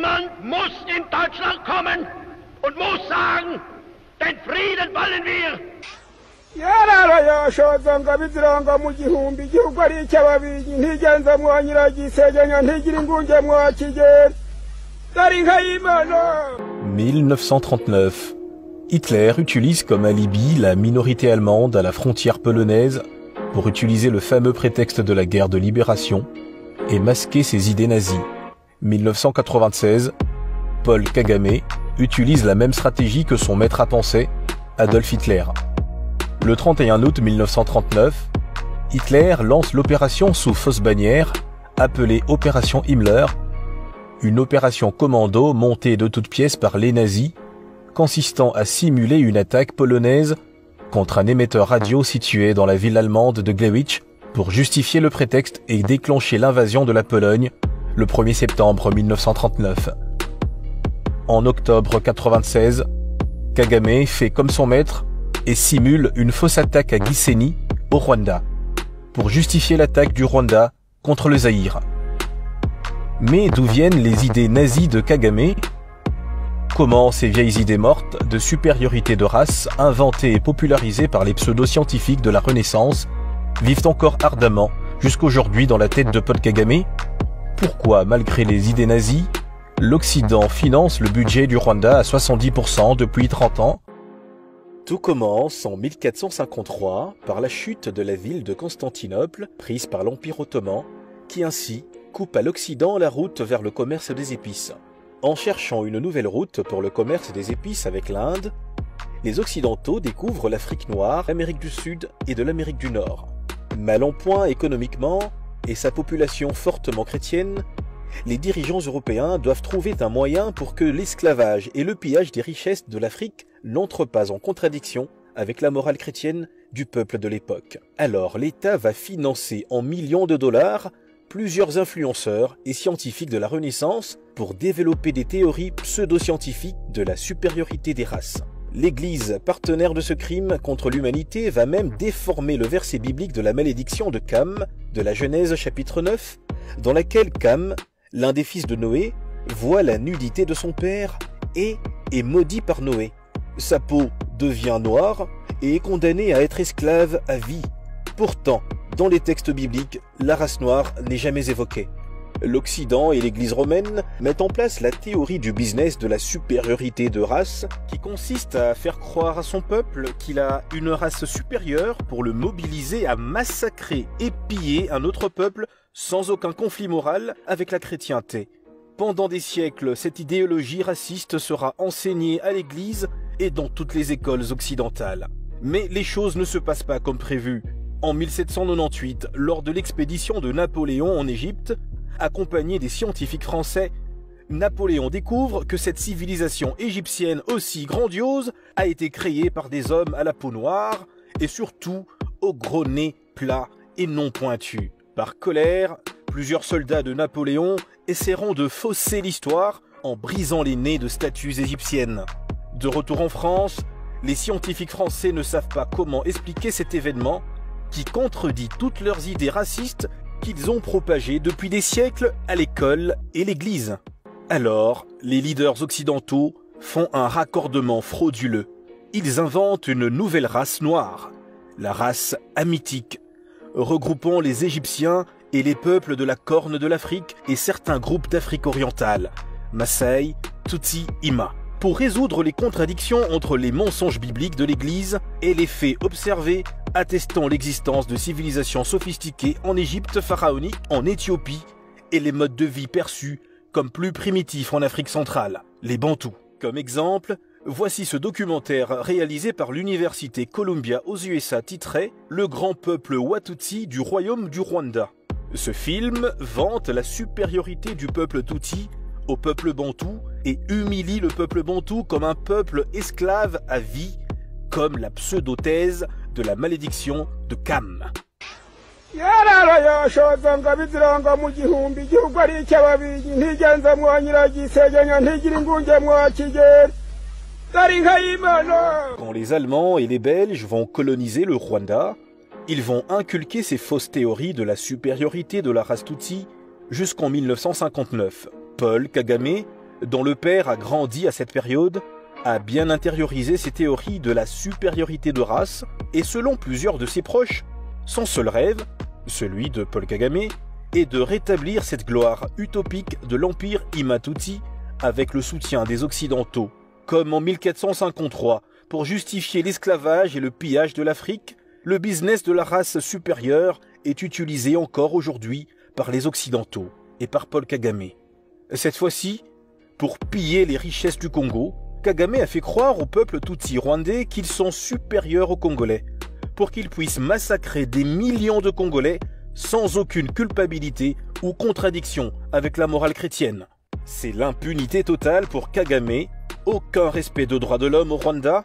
Jemand muss in Deutschland kommen und muss sagen, den Frieden wollen wir. yararayashoza ngo abiziranga mu gihumbi igihugu ari icy'ababirigi ntigenza mwanyiragisegenya ntigira ingunge mwakigera dari nka y'Imana. 1939. Hitler utilise comme alibi la minorité allemande à la frontière polonaise pour utiliser le fameux prétexte de la guerre de libération et masquer ses idées nazies. 1996. Paul Kagame utilise la même stratégie que son maître à penser, Adolf Hitler. Le 31 août 1939, Hitler lance l'opération sous fausse bannière, appelée Opération Himmler, une opération commando montée de toutes pièces par les nazis, consistant à simuler une attaque polonaise contre un émetteur radio situé dans la ville allemande de Gliwice pour justifier le prétexte et déclencher l'invasion de la Pologne le 1er septembre 1939. En octobre 1996, Kagame fait comme son maître et simule une fausse attaque à Gisenyi, au Rwanda, pour justifier l'attaque du Rwanda contre le Zaïre. Mais d'où viennent les idées nazies de Kagame? Comment ces vieilles idées mortes de supériorité de race, inventées et popularisées par les pseudo-scientifiques de la Renaissance, vivent encore ardemment jusqu'aujourd'hui dans la tête de Paul Kagame? Pourquoi, malgré les idées nazies, l'Occident finance le budget du Rwanda à 70% depuis 30 ans? Tout commence en 1453 par la chute de la ville de Constantinople, prise par l'Empire ottoman, qui ainsi coupe à l'Occident la route vers le commerce des épices. En cherchant une nouvelle route pour le commerce des épices avec l'Inde, les Occidentaux découvrent l'Afrique noire, l'Amérique du Sud et de l'Amérique du Nord. Mal en point économiquement et sa population fortement chrétienne, les dirigeants européens doivent trouver un moyen pour que l'esclavage et le pillage des richesses de l'Afrique n'entrent pas en contradiction avec la morale chrétienne du peuple de l'époque. Alors l'État va financer en millions de dollars plusieurs influenceurs et scientifiques de la Renaissance pour développer des théories pseudo-scientifiques de la supériorité des races. L'Église, partenaire de ce crime contre l'humanité, va même déformer le verset biblique de la malédiction de Cam, de la Genèse chapitre 9, dans laquelle Cam, l'un des fils de Noé, voit la nudité de son père et est maudit par Noé. Sa peau devient noire et est condamnée à être esclave à vie. Pourtant, dans les textes bibliques, la race noire n'est jamais évoquée. L'Occident et l'Église romaine mettent en place la théorie du business de la supériorité de race, qui consiste à faire croire à son peuple qu'il a une race supérieure pour le mobiliser à massacrer et piller un autre peuple sans aucun conflit moral avec la chrétienté. Pendant des siècles, cette idéologie raciste sera enseignée à l'Église et dans toutes les écoles occidentales. Mais les choses ne se passent pas comme prévu. En 1798, lors de l'expédition de Napoléon en Égypte, accompagné des scientifiques français, Napoléon découvre que cette civilisation égyptienne aussi grandiose a été créée par des hommes à la peau noire et surtout au gros nez plat et non pointu. Par colère, plusieurs soldats de Napoléon essaieront de fausser l'histoire en brisant les nez de statues égyptiennes. De retour en France, les scientifiques français ne savent pas comment expliquer cet événement qui contredit toutes leurs idées racistes qu'ils ont propagées depuis des siècles à l'école et l'Église. Alors, les leaders occidentaux font un raccordement frauduleux. Ils inventent une nouvelle race noire, la race hamitique, regroupant les Égyptiens et les peuples de la Corne de l'Afrique et certains groupes d'Afrique orientale, Maasai, Tutsi, Ima, pour résoudre les contradictions entre les mensonges bibliques de l'Église et les faits observés attestant l'existence de civilisations sophistiquées en Égypte pharaonique, en Éthiopie et les modes de vie perçus comme plus primitifs en Afrique centrale, les Bantous. Comme exemple, voici ce documentaire réalisé par l'université Columbia aux USA titré « Le grand peuple Watutsi du royaume du Rwanda ». Ce film vante la supériorité du peuple Tutsi au peuple Bantou et humilie le peuple Bantou comme un peuple esclave à vie, comme la pseudo-thèse de la malédiction de Cam. yararayashoza ngo abiziranga mu gihumbi igihugu ari icy'ababirigi ntigenza mwanyiragisegenya ntigira ingunge mwakigera dari nka y'Imana. Quand les Allemands et les Belges vont coloniser le Rwanda, ils vont inculquer ces fausses théories de la supériorité de la race Tutsi jusqu'en 1959. Paul Kagame dont le père a grandi à cette période, a bien intériorisé ses théories de la supériorité de race et selon plusieurs de ses proches, son seul rêve, celui de Paul Kagame, est de rétablir cette gloire utopique de l'empire Imatouti avec le soutien des Occidentaux, comme en 1453, pour justifier l'esclavage et le pillage de l'Afrique. Le business de la race supérieure est utilisé encore aujourd'hui par les Occidentaux et par Paul Kagame. Cette fois-ci, pour piller les richesses du Congo, Kagame a fait croire au peuple Tutsi rwandais qu'ils sont supérieurs aux Congolais, pour qu'ils puissent massacrer des millions de Congolais sans aucune culpabilité ou contradiction avec la morale chrétienne. C'est l'impunité totale pour Kagame, aucun respect de droits de l'homme au Rwanda,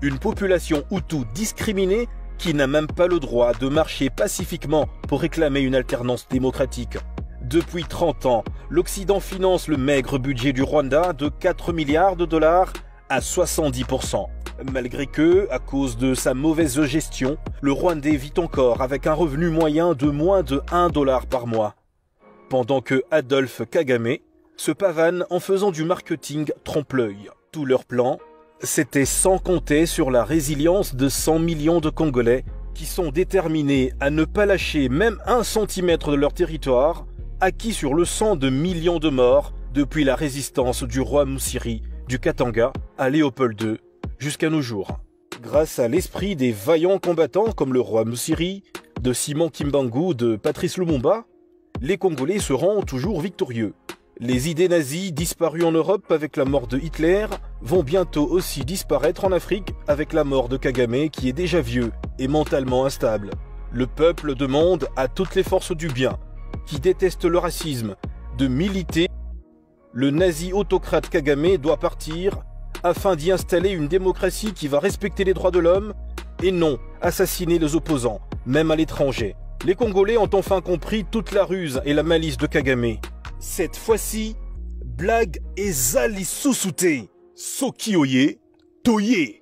une population Hutu discriminée qui n'a même pas le droit de marcher pacifiquement pour réclamer une alternance démocratique. Depuis 30 ans, l'Occident finance le maigre budget du Rwanda de 4 milliards de dollars à 70%. Malgré que, à cause de sa mauvaise gestion, le Rwandais vit encore avec un revenu moyen de moins de 1 dollar par mois. Pendant que Adolphe Kagame se pavane en faisant du marketing trompe-l'œil. Tout leur plan, c'était sans compter sur la résilience de 100 millions de Congolais qui sont déterminés à ne pas lâcher même 1 centimètre de leur territoire, acquis sur le sang de millions de morts depuis la résistance du roi Moussiri, du Katanga à Léopold II, jusqu'à nos jours. Grâce à l'esprit des vaillants combattants comme le roi Moussiri, de Simon Kimbangu, de Patrice Lumumba, les Congolais seront toujours victorieux. Les idées nazies disparues en Europe avec la mort de Hitler vont bientôt aussi disparaître en Afrique avec la mort de Kagame qui est déjà vieux et mentalement instable. Le peuple demande à toutes les forces du bien, qui détestent le racisme, de militer. Le nazi autocrate Kagame doit partir afin d'y installer une démocratie qui va respecter les droits de l'homme et non assassiner les opposants, même à l'étranger. Les Congolais ont enfin compris toute la ruse et la malice de Kagame. Cette fois-ci, blague ezali susute, soki oye, toye.